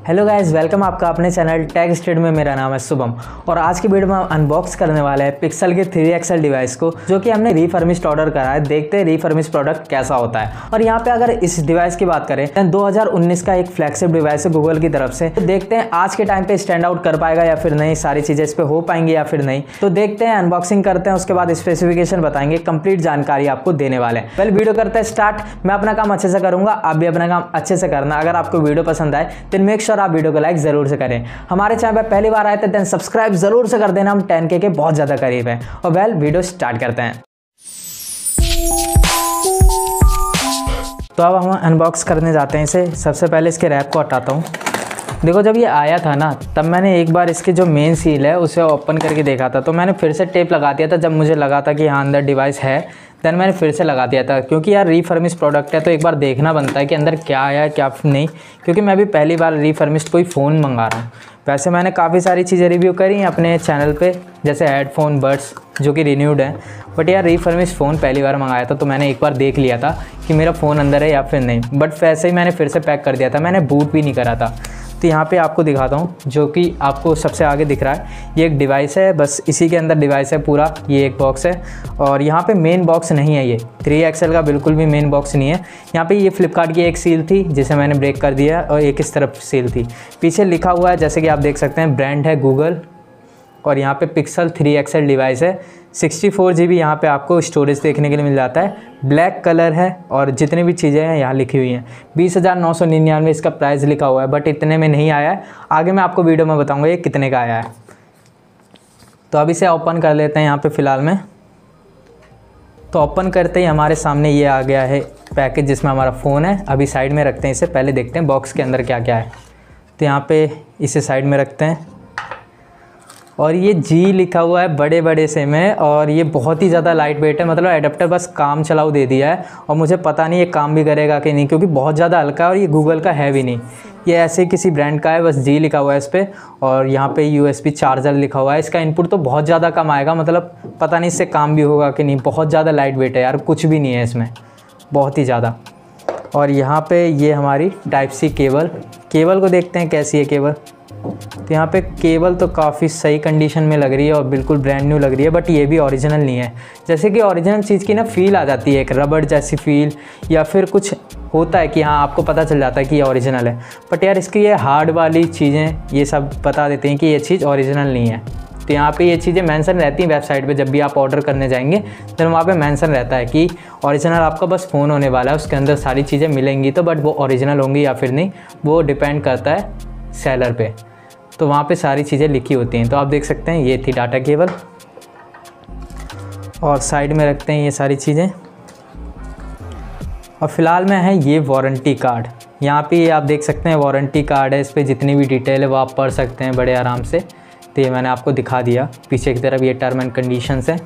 Hello guys, welcome आपका अपने channel take state में। मेरा नाम है शुभम और आज की वीडियो में हम अनबॉक्स करने वाले हैं पिक्सल के 3XL डिवाइस को, जो कि हमने रीफर्मिश्ड ऑर्डर करा है। देखते हैं रीफर्मिश्ड प्रोडक्ट कैसा होता है। और यहाँ पे अगर इस डिवाइस की बात करें, 2019 का एक फ्लैगशिप डिवाइस है गूगल की तरफ से। तो देखते हैं आज के टाइम पे स्टैंड आउट कर पाएगा या फिर नहीं, सारी चीजें इस पे हो पाएंगी या फिर नहीं। तो देखते हैं, अनबॉक्सिंग करते हैं, उसके बाद स्पेसिफिकेशन बताएंगे, कंप्लीट जानकारी आपको देने वाले हैं। पहले वीडियो करते हैं स्टार्ट। मैं अपना काम अच्छे से करूंगा, आप भी अपना काम अच्छे से करना। अगर आपको वीडियो पसंद आए तो मेक श्योर आप वीडियो को लाइक जरूर से करें। हमारे चैनल पे पहली बार आए थे देन सब्सक्राइब जरूर से कर देना। हम 10K के बहुत ज्यादा करीब हैं। और वेल, वीडियो स्टार्ट करते हैं। तो अब हम अनबॉक्स करने जाते हैं इसे। सबसे पहले इसके रैप को हटाता हूँ। देखो, जब ये आया था ना, तब मैंने एक बार इसकी जो मेन सील है उसे ओपन करके देखा था। तो मैंने फिर से टेप लगा दिया था जब मुझे लगा था कि हाँ अंदर डिवाइस है। देन मैंने फिर से लगा दिया था, क्योंकि यार रीफर्मिश्ड प्रोडक्ट है तो एक बार देखना बनता है कि अंदर क्या आया है क्या नहीं। क्योंकि मैं भी पहली बार रीफर्मिश्ड कोई फ़ोन मंगा रहा हूँ। वैसे मैंने काफ़ी सारी चीज़ें रिव्यू करी हैं अपने चैनल पे, जैसे हेडफोन, बड्स जो कि रिन्यूड है। बट यार रीफर्मिश्ड फ़ोन पहली बार मंगाया था तो मैंने एक बार देख लिया था कि मेरा फ़ोन अंदर है या फिर नहीं। बट वैसे ही मैंने फिर से पैक कर दिया था, मैंने बूट भी नहीं करा था। तो यहाँ पे आपको दिखाता हूँ, जो कि आपको सबसे आगे दिख रहा है, ये एक डिवाइस है। बस इसी के अंदर डिवाइस है पूरा। ये एक बॉक्स है और यहाँ पे मेन बॉक्स नहीं है। ये 3XL का बिल्कुल भी मेन बॉक्स नहीं है। यहाँ पे ये फ्लिपकार्ट की एक सील थी जिसे मैंने ब्रेक कर दिया और एक इस तरफ सील थी। पीछे लिखा हुआ है, जैसे कि आप देख सकते हैं, ब्रांड है गूगल। और यहाँ पे पिक्सल 3XL डिवाइस है। 64 GB यहाँ पे आपको स्टोरेज देखने के लिए मिल जाता है। ब्लैक कलर है और जितनी भी चीज़ें हैं यहाँ लिखी हुई हैं। 20,999 इसका प्राइस लिखा हुआ है, बट इतने में नहीं आया है। आगे मैं आपको वीडियो में बताऊँगा ये कितने का आया है। तो अब इसे ओपन कर लेते हैं यहाँ पे फ़िलहाल में। तो ओपन करते ही हमारे सामने ये आ गया है पैकेज, जिसमें हमारा फ़ोन है। अभी साइड में रखते हैं इसे, पहले देखते हैं बॉक्स के अंदर क्या क्या है। तो यहाँ पे इसे साइड में रखते हैं। और ये जी लिखा हुआ है बड़े बड़े से में, और ये बहुत ही ज़्यादा लाइट वेट है। मतलब एडाप्टर बस काम चलाऊ दे दिया है और मुझे पता नहीं ये काम भी करेगा कि नहीं, क्योंकि बहुत ज़्यादा हल्का है और ये गूगल का है भी नहीं। ये ऐसे किसी ब्रांड का है, बस जी लिखा हुआ है इस पर। और यहाँ पे USB चार्जर लिखा हुआ है। इसका इनपुट तो बहुत ज़्यादा कम आएगा, मतलब पता नहीं इससे काम भी होगा कि नहीं। बहुत ज़्यादा लाइट वेट है यार, कुछ भी नहीं है इसमें, बहुत ही ज़्यादा। और यहाँ पे ये हमारी Type-C केबल को देखते हैं कैसी है केबल। तो यहाँ पे केबल तो काफ़ी सही कंडीशन में लग रही है और बिल्कुल ब्रांड न्यू लग रही है। बट ये भी ओरिजिनल नहीं है। जैसे कि ओरिजिनल चीज़ की ना फील आ जाती है, एक रबड़ जैसी फील, या फिर कुछ होता है कि हाँ आपको पता चल जाता है कि ये ओरिजिनल है। बट यार इसकी ये हार्ड वाली चीज़ें ये सब बता देते हैं कि ये चीज़ ओरिजिनल नहीं है। तो यहाँ पे ये चीज़ें मेंशन रहती हैं वेबसाइट पे। जब भी आप ऑर्डर करने जाएंगे तो वहाँ पे मेंशन रहता है कि ओरिजिनल आपका बस फ़ोन होने वाला है, उसके अंदर सारी चीज़ें मिलेंगी। तो बट वो ओरिजिनल होंगी या फिर नहीं, वो डिपेंड करता है सेलर पे। तो वहाँ पे सारी चीज़ें लिखी होती हैं। तो आप देख सकते हैं ये थी डाटा केबल। और साइड में रखते हैं ये सारी चीज़ें। और फिलहाल में है ये वारंटी कार्ड। यहाँ पे आप देख सकते हैं वारंटी कार्ड है। इस पर जितनी भी डिटेल है वो आप पढ़ सकते हैं बड़े आराम से। तो ये मैंने आपको दिखा दिया। पीछे की तरफ ये टर्म एंड कंडीशंस हैं।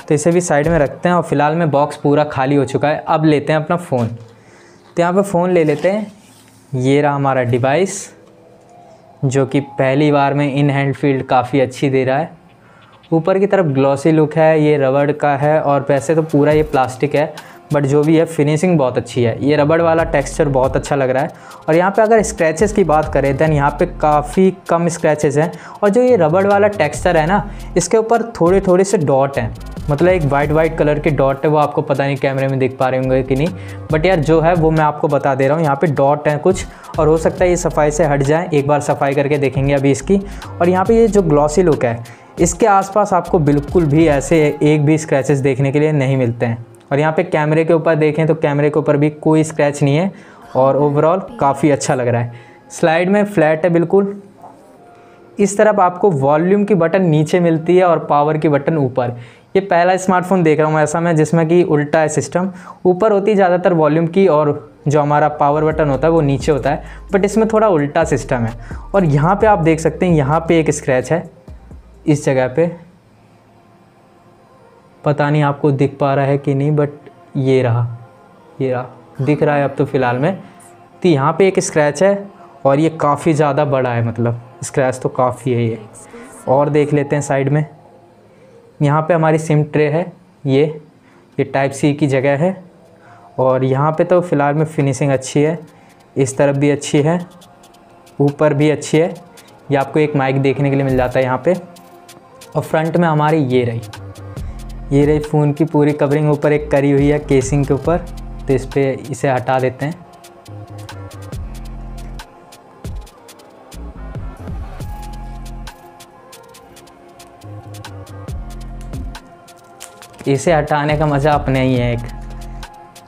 तो इसे भी साइड में रखते हैं। और फिलहाल में बॉक्स पूरा खाली हो चुका है। अब लेते हैं अपना फ़ोन। तो यहाँ पर फ़ोन ले लेते हैं। ये रहा हमारा डिवाइस, जो कि पहली बार में इन हैंड फील्ड काफ़ी अच्छी दे रहा है। ऊपर की तरफ ग्लॉसी लुक है, ये रबड़ का है। और वैसे तो पूरा ये प्लास्टिक है, बट जो भी है फिनिशिंग बहुत अच्छी है। ये रबड़ वाला टेक्सचर बहुत अच्छा लग रहा है। और यहाँ पे अगर स्क्रैचेस की बात करें दैन यहाँ पे काफ़ी कम स्क्रैचेस हैं। और जो ये रबड़ वाला टेक्सचर है ना, इसके ऊपर थोड़े थोड़े से डॉट हैं। मतलब एक वाइट कलर की डॉट है, वो आपको पता नहीं कैमरे में दिख पा रहे होंगे कि नहीं, बट यार जो है वो मैं आपको बता दे रहा हूँ। यहाँ पे डॉट हैं कुछ, और हो सकता है ये सफाई से हट जाए। एक बार सफाई करके देखेंगे अभी इसकी। और यहाँ पे ये जो ग्लॉसी लुक है, इसके आसपास आपको बिल्कुल भी ऐसे एक भी स्क्रैचेस देखने के लिए नहीं मिलते हैं। और यहाँ पे कैमरे के ऊपर देखें तो कैमरे के ऊपर भी कोई स्क्रैच नहीं है। और ओवरऑल काफ़ी अच्छा लग रहा है। स्लाइड में फ्लैट है बिल्कुल। इस तरफ आपको वॉल्यूम की बटन नीचे मिलती है और पावर की बटन ऊपर। ये पहला स्मार्टफोन देख रहा हूँ ऐसा मैं जिसमें कि उल्टा है सिस्टम। ऊपर होती है ज़्यादातर वॉल्यूम की और जो हमारा पावर बटन होता है वो नीचे होता है, बट इसमें थोड़ा उल्टा सिस्टम है। और यहाँ पे आप देख सकते हैं, यहाँ पे एक स्क्रैच है इस जगह पे। पता नहीं आपको दिख पा रहा है कि नहीं, बट ये रहा दिख रहा है अब तो फ़िलहाल में। तो यहाँ पे एक स्क्रैच है और ये काफ़ी ज़्यादा बड़ा है, मतलब स्क्रैच तो काफ़ी है ये। और देख लेते हैं साइड में, यहाँ पे हमारी सिम ट्रे है। ये ये टाइप सी की जगह है। और यहाँ पे तो फ़िलहाल में फिनिशिंग अच्छी है, इस तरफ भी अच्छी है, ऊपर भी अच्छी है। ये आपको एक माइक देखने के लिए मिल जाता है यहाँ पे। और फ्रंट में हमारी ये रही फ़ोन की पूरी कवरिंग ऊपर एक करी हुई है केसिंग के ऊपर। तो इस पर इसे हटा देते हैं। इसे हटाने का मज़ा अपने ही है एक।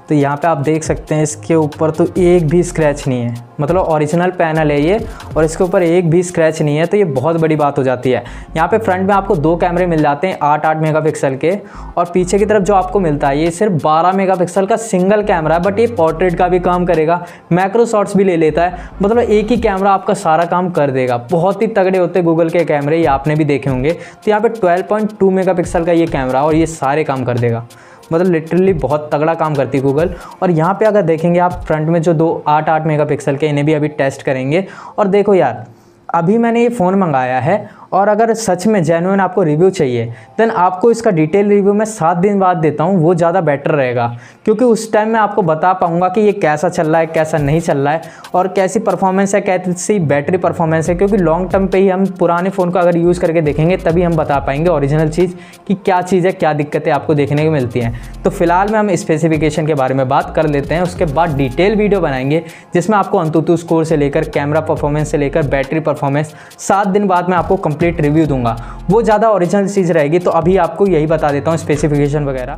तो यहाँ पे आप देख सकते हैं इसके ऊपर तो एक भी स्क्रैच नहीं है, मतलब ओरिजिनल पैनल है ये, और इसके ऊपर एक भी स्क्रैच नहीं है। तो ये बहुत बड़ी बात हो जाती है। यहाँ पे फ्रंट में आपको 2 कैमरे मिल जाते हैं 8-8 मेगापिक्सल के, और पीछे की तरफ जो आपको मिलता है ये सिर्फ 12 मेगापिक्सल का सिंगल कैमरा है। बट ये पोर्ट्रेट का भी काम करेगा, मैक्रो शॉट्स भी ले लेता है, मतलब एक ही कैमरा आपका सारा काम कर देगा। बहुत ही तगड़े होते हैं गूगल के कैमरे, ये आपने भी देखे होंगे। तो यहाँ पे 12.2 मेगापिक्सल का ये कैमरा और ये सारे काम कर देगा, मतलब लिटरली बहुत तगड़ा काम करती है गूगल। और यहाँ पे अगर देखेंगे आप फ्रंट में जो 2 8-8 मेगापिक्सल के, इन्हें भी अभी टेस्ट करेंगे। और देखो यार, अभी मैंने ये फ़ोन मंगाया है, और अगर सच में जेन्युइन आपको रिव्यू चाहिए देन आपको इसका डिटेल रिव्यू मैं 7 दिन बाद देता हूँ, वो ज़्यादा बेटर रहेगा। क्योंकि उस टाइम मैं आपको बता पाऊँगा कि ये कैसा चल रहा है, कैसा नहीं चल रहा है, और कैसी परफॉर्मेंस है, कैसी बैटरी परफॉर्मेंस है। क्योंकि लॉन्ग टर्म पे ही हम पुराने फ़ोन को अगर यूज़ करके देखेंगे तभी हम बता पाएंगे ओरिजिनल चीज़ कि क्या चीज़ है, क्या दिक्कतें आपको देखने को मिलती हैं। तो फिलहाल में हम स्पेसिफिकेशन के बारे में बात कर लेते हैं, उसके बाद डिटेल वीडियो बनाएंगे जिसमें आपको अंतुतु स्कोर से लेकर कैमरा परफॉर्मेंस से लेकर बैटरी परफॉर्मेंस 7 दिन बाद मैं आपको कंप्लीट रिव्यू दूंगा, वो ज़्यादा ओरिजिनल चीज़ रहेगी। तो अभी आपको यही बता देता हूँ स्पेसिफिकेशन वगैरह।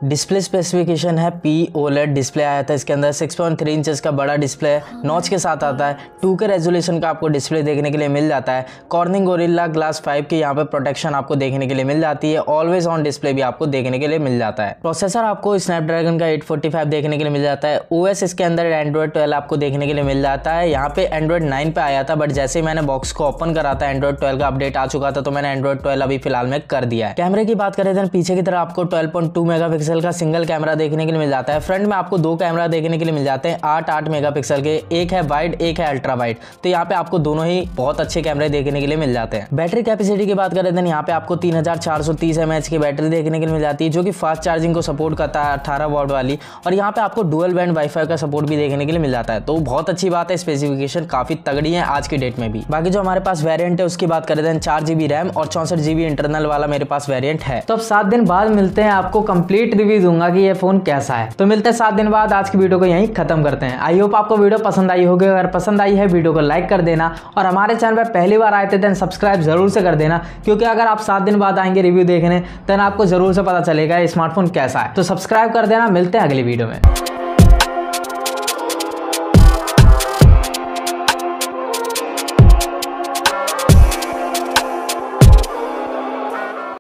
डिस्प्ले स्पेसिफिकेशन है OLED डिस्प्ले आया था इसके अंदर। 6.3 इंचेस का बड़ा डिस्प्ले है, नॉच के साथ आता है। 2K रेजोल्यूशन का आपको डिस्प्ले देखने के लिए मिल जाता है। कॉर्निंग गोरिल्ला ग्लास 5 की यहाँ पे प्रोटेक्शन आपको देखने के लिए मिल जाती है। ऑलवेज ऑन डिस्प्ले भी आपको देखने के लिए मिल जाता है। प्रोसेसर आपको स्नैपड्रैगन का 845 देखने के लिए मिल जाता है। OS इसके अंदर एंड्रॉइड 12 आपको देखने के लिए मिल जाता है। यहाँ पे एंड्रॉइड 9 पे आया था, बट जैसे ही मैंने बॉक्स को ओपन करा था एंड्रॉइड 12 का अपडेट आ चुका था, तो मैंने एंड्रॉइड 12 अभी फिलहाल में कर दिया है। कैमरे की बात करें तो पीछे की तरफ आपको 12.2 मेगापिक्सल का सिंगल कैमरा देखने के लिए मिल जाता है। फ्रंट में आपको 2 कैमरा देखने के लिए मिल जाते हैं 8-8 मेगापिक्सल के, एक है वाइड, एक है अल्ट्रा वाइड। तो यहाँ पे आपको दोनों ही बहुत अच्छे कैमरे देखने के लिए मिल जाते हैं। बैटरी कैपेसिटी की बात करें तो यहाँ पे आपको 3430 mAh की बैटरी देखने के लिए मिल जाती है, जो कि फास्ट चार्जिंग को सपोर्ट करता है 18 वॉट वाली। और यहाँ पे आपको डुअल बैंड वाईफाई का सपोर्ट भी देखने के लिए मिल जाता है। तो बहुत अच्छी बात है, स्पेसिफिकेशन काफी तगड़ी है आज की डेट में भी। बाकी जो हमारे पास वेरियंट है उसकी बात करें तो 4GB रैम और 64GB इंटरनल वाला मेरे पास वेरियंट है। तो अब 7 दिन बाद मिलते हैं, आपको कंप्लीट रिव्यू दूंगा कि ये फोन कैसा है। तो मिलते हैं 7 दिन बाद। आज की वीडियो को यहीं खत्म करते हैं। आई होप आपको वीडियो पसंद आई होगी। अगर पसंद आई है वीडियो को लाइक कर देना, और हमारे चैनल पर पहली बार आए थे देन सब्सक्राइब जरूर से कर देना, क्योंकि अगर आप 7 दिन बाद आएंगे रिव्यू देखने देन आपको जरूर से पता चलेगा स्मार्टफोन कैसा है। तो सब्सक्राइब कर देना। मिलते हैं अगली वीडियो में।